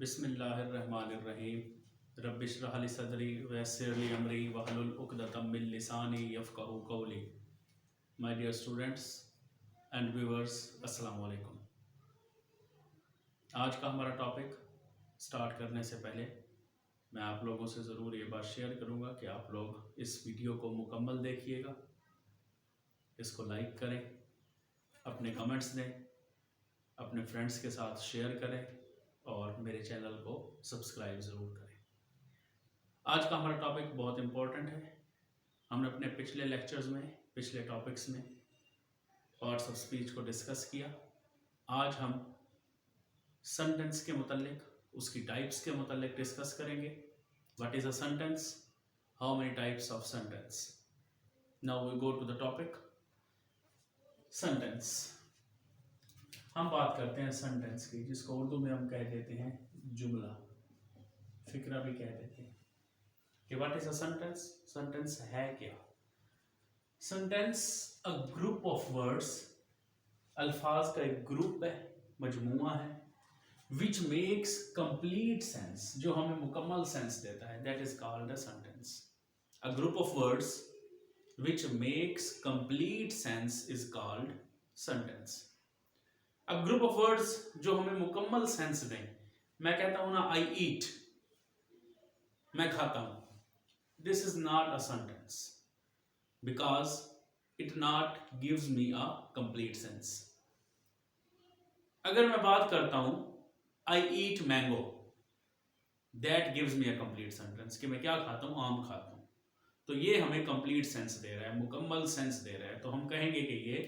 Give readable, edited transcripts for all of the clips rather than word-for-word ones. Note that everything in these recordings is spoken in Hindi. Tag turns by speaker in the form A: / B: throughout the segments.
A: बिस्मिल्लाहिर्रहमानिर्रहीम रब्बिश्रह ली सदरी वयस्सिर ली अमरी वहलुल उक़दतम मिन लिसानी यफ़क़हू क़ौली। My dear students and viewers, अस्सलाम वालेकुम। आज का हमारा टॉपिक स्टार्ट करने से पहले मैं आप लोगों से ज़रूर ये बात शेयर करूँगा कि आप लोग इस वीडियो को मुकम्मल देखिएगा, इसको लाइक करें, अपने कमेंट्स दें, अपने फ्रेंड्स के साथ शेयर करें और मेरे चैनल को सब्सक्राइब ज़रूर करें। आज का हमारा टॉपिक बहुत इम्पोर्टेंट है। हमने अपने पिछले लेक्चर्स में, पिछले टॉपिक्स में पार्ट्स ऑफ स्पीच को डिस्कस किया। आज हम सेंटेंस के मुतालिक, उसकी टाइप्स के मुतालिक डिस्कस करेंगे। What is a sentence, how many types of sentence. Now we go to the topic sentence. हम बात करते हैं सेंटेंस की, जिसको उर्दू में हम कह देते हैं जुमला, फिक्रा भी कह देते हैं कि what is a sentence. Sentence है क्या? Sentence a group of words, अल्फाज का एक ग्रुप है, मजमुआ है, विच मेक्स कंप्लीट सेंस, जो हमें मुकम्मल सेंस देता है, that is called a sentence. A group of words which makes complete sense is called sentence. अब ग्रुप ऑफ वर्ड्स जो हमें मुकम्मल सेंस दें, मैं कहता हूं ना आई ईट, मैं खाता हूं, this is not a sentence because it not gives me a complete sense. अगर मैं बात करता हूं I eat mango, that gives me a complete sentence, कि मैं क्या खाता हूं, आम खाता हूं, तो ये हमें कंप्लीट सेंस दे रहा है, मुकम्मल सेंस दे रहा है, तो हम कहेंगे कि ये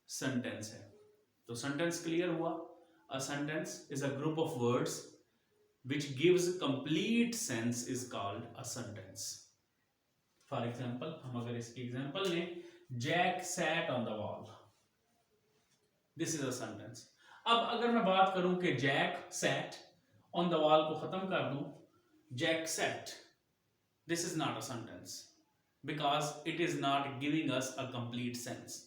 A: सेंटेंस है। तो सेंटेंस क्लियर हुआ। A sentence is a group of words which gives complete sense is called a sentence. For example, हम अगर इसकी एग्जांपल लें, Jack sat on the wall, this is a sentence. अब अगर मैं बात करूं कि Jack sat on the wall को खत्म कर दूं, Jack sat, this is not a sentence because it is not giving us a complete sense,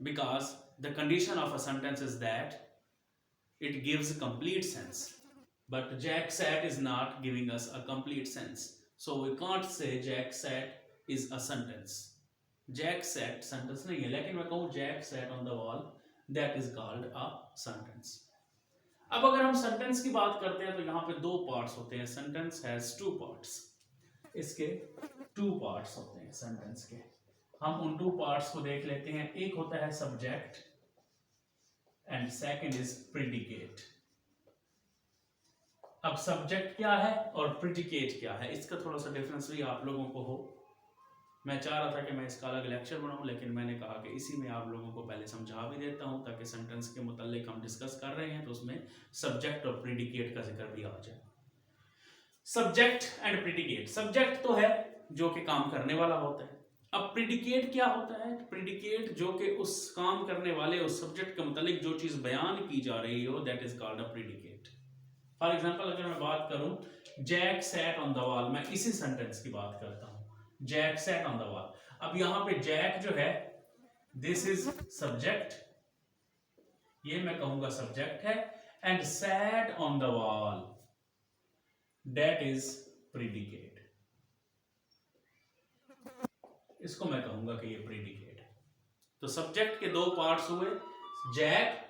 A: because the condition of a sentence is that it gives complete sense, but Jack sat is not giving us a complete sense, so we can't say Jack sat is a sentence. Jack sat sentence नहीं है, लेकिन मैं कहूँ Jack sat on the wall, that is called a sentence. अब अगर हम सेंटेंस की बात करते हैं तो यहाँ पे दो पार्ट्स होते हैं। सेंटेंस हैज टू पार्ट्स, इसके टू पार्ट्स होते हैं सेंटेंस के। हम उन टू पार्ट्स को देख लेते हैं। एक होता है subject and second is predicate. अब सब्जेक्ट क्या है और प्रेडिकेट क्या है, इसका थोड़ा सा डिफरेंस भी आप लोगों को हो। मैं चाह रहा था कि मैं इसका अलग लेक्चर बनाऊं, लेकिन मैंने कहा कि इसी में आप लोगों को पहले समझा भी देता हूं, ताकि सेंटेंस के मुतालिक हम डिस्कस कर रहे हैं तो उसमें सब्जेक्ट और प्रेडिकेट का जिक्र भी आ जाए। सब्जेक्ट एंड प्रेडिकेट, सब्जेक्ट तो है जो कि काम करने वाला होता है। अब प्रेडिकेट क्या होता है? प्रेडिकेट जो कि उस काम करने वाले, उस सब्जेक्ट के मुतालिक जो चीज बयान की जा रही हो, that is called a predicate. For example अगर मैं बात करूं Jack sat on the wall, मैं इसी सेंटेंस की बात करता हूं, Jack sat on the wall. अब यहां पे जैक जो है, दिस इज सब्जेक्ट, ये मैं कहूंगा सब्जेक्ट है, and set on the wall, that is predicate. इसको मैं कहूंगा कि ये प्रेडिकेट है। तो सब्जेक्ट के दो पार्ट्स हुए, Jack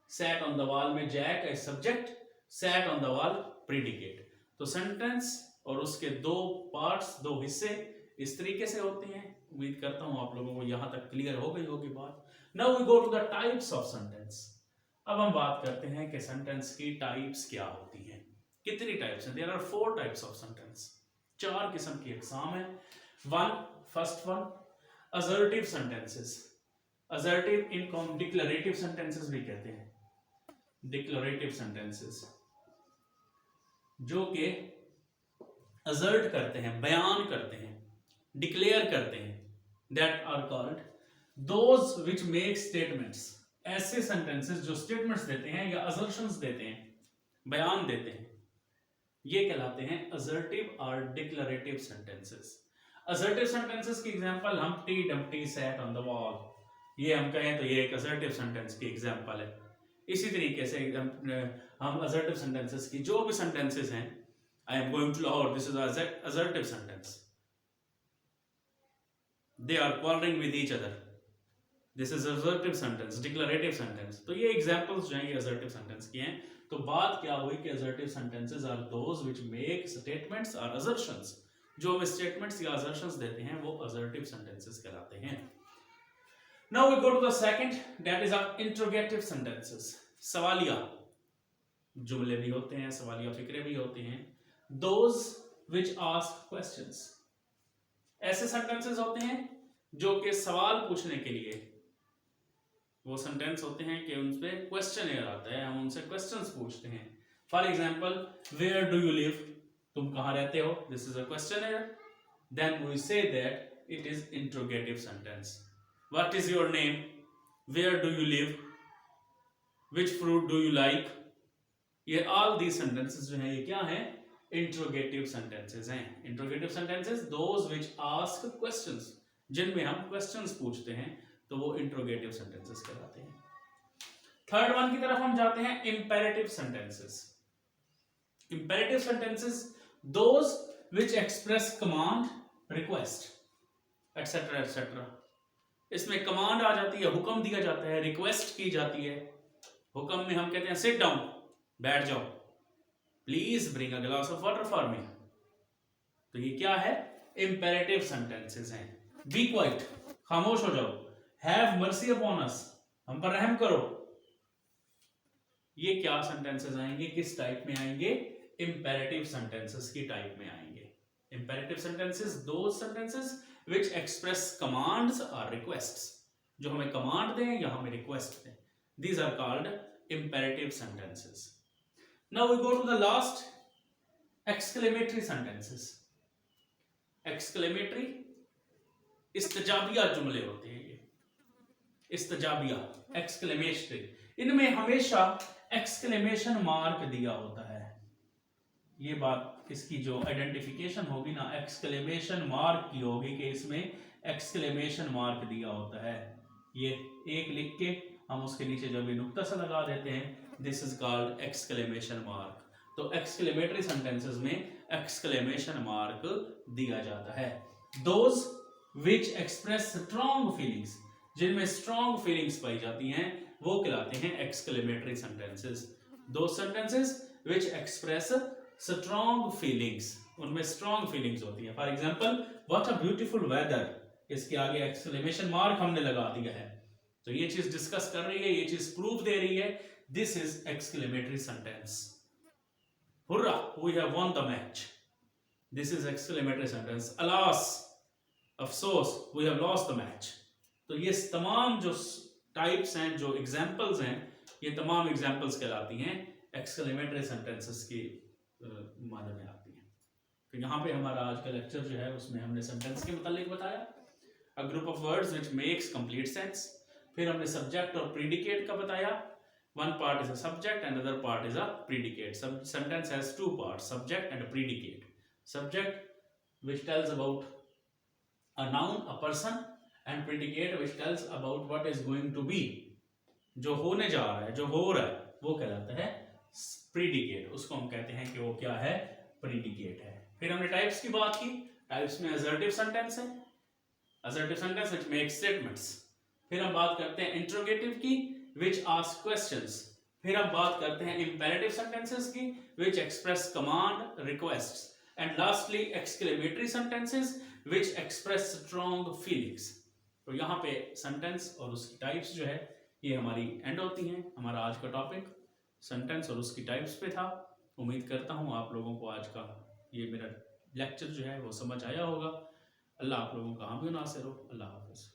A: sat on the wall में जैक है subject, sat on the wall predicate. तो सेंटेंस और उसके दो पार्ट्स, दो हिस्से इस तरीके से होते हैं। उम्मीद करता हूं आप लोगों को यहां तक क्लियर हो गई होगी बात। Now we go to the types of sentence. अब हम बात करते हैं कि सेंटेंस की टाइप्स क्या होती हैं, कितनी टाइप्स हैं। There are 4 types of sentence, 4 किस्म की अक़साम है। First one, assertive sentences. Assertive इनको हम डिक्लरेटिव सेंटेंसेस भी कहते हैं। डिक्लरेटिव सेंटेंसेस जो कि असर्ट करते हैं, बयान करते हैं, डिक्लेयर करते हैं, that are called those which make statements. ऐसे सेंटेंसेस जो स्टेटमेंट्स देते हैं या असर्शंस देते हैं, बयान देते हैं, ये कहलाते हैं असर्टिव और डिक्लरेटिव सेंटेंसेस। असर्टिव सेंटेंसेस की example Humpty Dumpty sat on the wall, ये हम कहें तो ये एक असर्टिव सेंटेंस की एग्जांपल है। इसी तरीके से हम असर्टिव सेंटेंसेस की जो भी सेंटेंसेस हैं, I am going to Lahore, this is assertive sentence, they are quarrelling with each other, this is assertive sentence, declarative sentence. तो ये एग्जांपल्स जो हैं ये असर्टिव सेंटेंस की हैं। तो बात क्या हुई कि assertive sentences are those which make statements और असर्शंस, जो हम स्टेटमेंट्स या असर्शंस देते हैं वो असर्टिव सेंटेंसेस कहलाते हैं। Now we go to the second, that is our interrogative sentences. सवालिया जुमले भी होते हैं, सवालिया फिक्रे भी होते हैं, दोज व्हिच आस्क क्वेश्चंस। ऐसे सेंटेंसेस होते हैं जो कि सवाल पूछने के लिए वो सेंटेंस होते हैं कि उनपे क्वेश्चन एयर आता है, हम उनसे क्वेश्चंस पूछते हैं। For example, where do you live, तुम कहाँ रहते हो, this is a question here. Then we say that it is interrogative sentence. What is your name, where do you live, which fruit do you like, ये ऑल दी सेंटेंसेस जो है ये क्या है, इंट्रोगेटिव सेंटेंसेस हैं। Interrogative sentences those which ask questions, जिनमें हम क्वेश्चंस पूछते हैं, तो वो इंट्रोगेटिव सेंटेंसेस कहलाते हैं। थर्ड वन की तरफ हम जाते हैं, imperative sentences. Imperative sentences those which express command, request etcetera etcetera. इसमें कमांड आ जाती है, हुक्म दिया जाता है, रिक्वेस्ट की जाती है। हुक्म में हम कहते हैं सिट डाउन, बैठ जाओ, please bring a glass of water for me. तो ये क्या है, इंपेरेटिव सेंटेंसेस हैं। बी क्वाइट, खामोश हो जाओ, हैव मर्सी अपॉन अस, हम पर रहम करो। ये क्या सेंटेंसेस आएंगे, किस टाइप में आएंगे, इंपेरेटिव सेंटेंसेस की टाइप में आएंगे। Imperative sentences those sentences which express commands और रिक्वेस्ट्स, जो हमें कमांड दें या हमें रिक्वेस्ट दें, these are called imperative sentences. Now we go to the last, exclamatory sentences. Exclamatory इस्तजाबिया जुमले होते हैं ये, इस्तजाबिया, एक्सक्लेमेटरी, इनमें हमेशा एक्सक्लेमेशन मार्क दिया होता है। ये बात, इसकी जो आइडेंटिफिकेशन होगी ना, एक्सक्लेमेशन मार्क की होगी कि इसमें एक्सक्लेमेशन मार्क दिया होता है। ये एक लिख के हम उसके नीचे जब ये नुक्ता सा लगा देते हैं, this is called exclamation mark. तो एक्सक्लेमेटरी सेंटेंसेस में एक्सक्लेमेशन मार्क दिया जाता है। Those which express strong feelings, जिनमें स्ट्रॉन्ग फीलिंग्स पाई जाती हैं, वो कहलाते हैं exclamatory sentences. Those sentences which express strong feelings, उनमें स्ट्रॉन्ग फीलिंग्स होती है। For example, what a beautiful weather, इसके आगे एक्सक्लेमेशन मार्क हमने लगा दिया है, तो ये चीज डिस्कस कर रही है, ये चीज प्रूफ दे रही है, this is exclamatory sentence. Hurrah, we have won the match, this is exclamatory sentence. Alas, अफसोस, we have lost the match. तो ये तमाम जो टाइप्स हैं, जो एग्जांपल्स हैं, ये तमाम एग्जांपल्स कहलाती हैं एक्सक्लेमेटरी सेंटेंसेस की माने में आती हैं। तो यहाँ पे हमारा आज का लेक्चर जो है उसमें हमने सेंटेंस के मुतालिक बताया, a group of words which makes complete sense. फिर हमने सब्जेक्ट और प्रीडिकेट का बताया, one part is a subject and other part is a predicate. Sentence has two parts, subject and predicate. Subject which tells about a noun, a person, and predicate which tells about what is going to be, जो होने जा रहा है, जो हो रहा है, वो कहलाता है प्रीडिकेट। उसको हम कहते हैं कि वो क्या है, प्रीडिकेट है। फिर हमने टाइप्स की बात की, टाइप्स में असर्टिव सेंटेंस है, assertive sentence which make statements. फिर हम बात करते हैं इंट्रोगेटिव की, व्हिच आस्क क्वेश्चंस। फिर हम बात करते हैं इंपेरेटिव सेंटेंसेस की, which express command, requests. And lastly exclamatory sentences which express strong feelings. तो यहाँ पे सेंटेंस और उसकी टाइप्स जो है ये हमारी एंड होती हैं। हमारा आज का टॉपिक सेंटेंस और उसकी टाइप्स पे था। उम्मीद करता हूँ आप लोगों को आज का ये मेरा लेक्चर जो है वो समझ आया होगा। अल्लाह आप लोगों का हामी नासिर हो। अल्लाह हाफिज़।